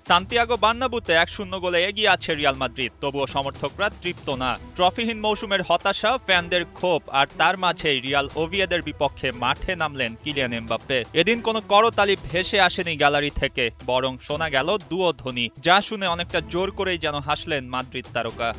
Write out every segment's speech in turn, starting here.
Santiago বার্নাব্যুতে ১-০ গোলে এগিয়ে আছে রিয়াল মাদ্রিদ, তবুও সমর্থকরা তৃপ্ত না। ট্রফিহীন মৌসুমের হতাশা, ফ্যানদের ক্ষোভ আর তার মাঝেই রিয়াল ওভিয়েদের বিপক্ষে মাঠে নামলেন কিলিয়ান এমবাপ্পে। এদিন কোনো করতালি ভেসে আসেনি গ্যালারি থেকে, বরং শোনা গেল দুয়ো ধ্বনি, যা শুনে অনেকটা জোর করেই যেন হাসলেন মাদ্রিদ তারকা।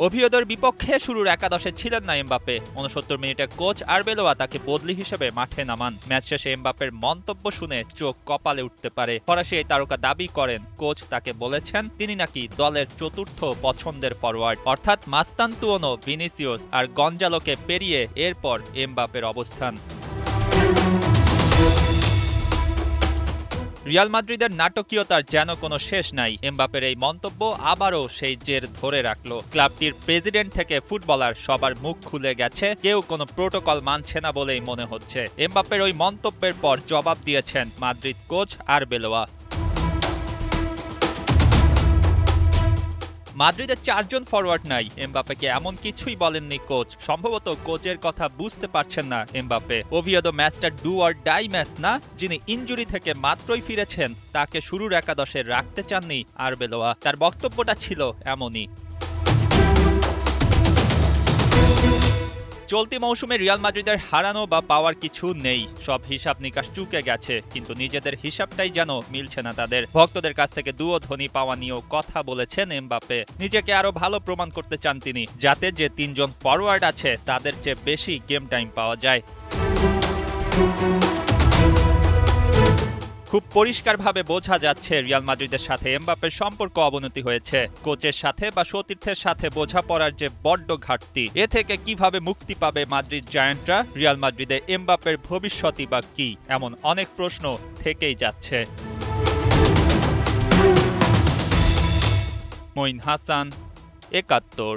ওভিয়েদোর বিপক্ষে শুরুর একাদশে ছিলেন না এমবাপ্পে। ৬৯ মিনিটে কোচ আরবেলোয়া তাকে বদলি হিসেবে মাঠে নামান। ম্যাচ শেষে এমবাপ্পের মন্তব্য শুনে চোখ কপালে উঠতে পারে। ফরাসি এই তারকা দাবি করেন, কোচ তাকে বলেছেন তিনি নাকি দলের চতুর্থ পছন্দের ফরওয়ার্ড, অর্থাৎ মাস্তান্তুয়ানো, ভিনিসিয়াস আর গঞ্জালোকে পেরিয়ে এরপর এমবাপ্পের অবস্থান। রিয়াল মাদ্রিদের নাটকীয়তার যেন কোনো শেষ নাই। এমবাপ্পের এই মন্তব্য আবারও সেই জের ধরে রাখল। ক্লাবটির প্রেসিডেন্ট থেকে ফুটবলার সবার মুখ খুলে গেছে, কেউ কোনো প্রোটোকল মানছে না বলেই মনে হচ্ছে। এমবাপ্পের ওই মন্তব্যের পর জবাব দিয়েছেন মাদ্রিদ কোচ আরবেলোয়া। মাদ্রিদের ৪ জন ফরওয়ার্ড নাই, এমবাপ্পেকে এমন কিছুই বলেননি কোচ। সম্ভবত কোচের কথা বুঝতে পারছেন না এমবাপ্পে। ওভিয়েদো ম্যাচটা ডু অর ডাই ম্যাচ না, যিনি ইনজুরি থেকে মাত্রই ফিরেছেন তাকে শুরুর একাদশে রাখতে চাননি আরবেলোয়া। তার বক্তব্যটা ছিল এমনই। চলতি মৌসুমে রিয়াল মাদ্রিদের হারানো বা পাওয়ার কিছু নেই, সব হিসাব নিকাশ চুকে গেছে, কিন্তু নিজেদের হিসাবটাই যেন মিলছে না তাদের। ভক্তদের কাছ থেকে দুয়ো ধ্বনি পাওয়া নিয়েও কথা বলেছেন এমবাপ্পে। নিজেকে আরো ভালো প্রমাণ করতে চান তিনি, যাতে যে ৩ জন ফরওয়ার্ড আছে তাদের চেয়ে বেশি গেম টাইম পাওয়া যায়। খুব পরিষ্কারভাবে বোঝা যাচ্ছে রিয়াল মাদ্রিদের সাথে এমবাপ্পের সম্পর্ক অবনতি হয়েছে। কোচের সাথে বা সতীর্থের সাথে বোঝাপড়ার যে বড্ড ঘাটতি, এ থেকে কিভাবে মুক্তি পাবে মাদ্রিদ জায়ান্টরা? রিয়াল মাদ্রিদে এমবাপ্পের ভবিষ্যৎই বা কি? এমন অনেক প্রশ্ন থেকেই যাচ্ছে। মঈন হাসান, ৭১।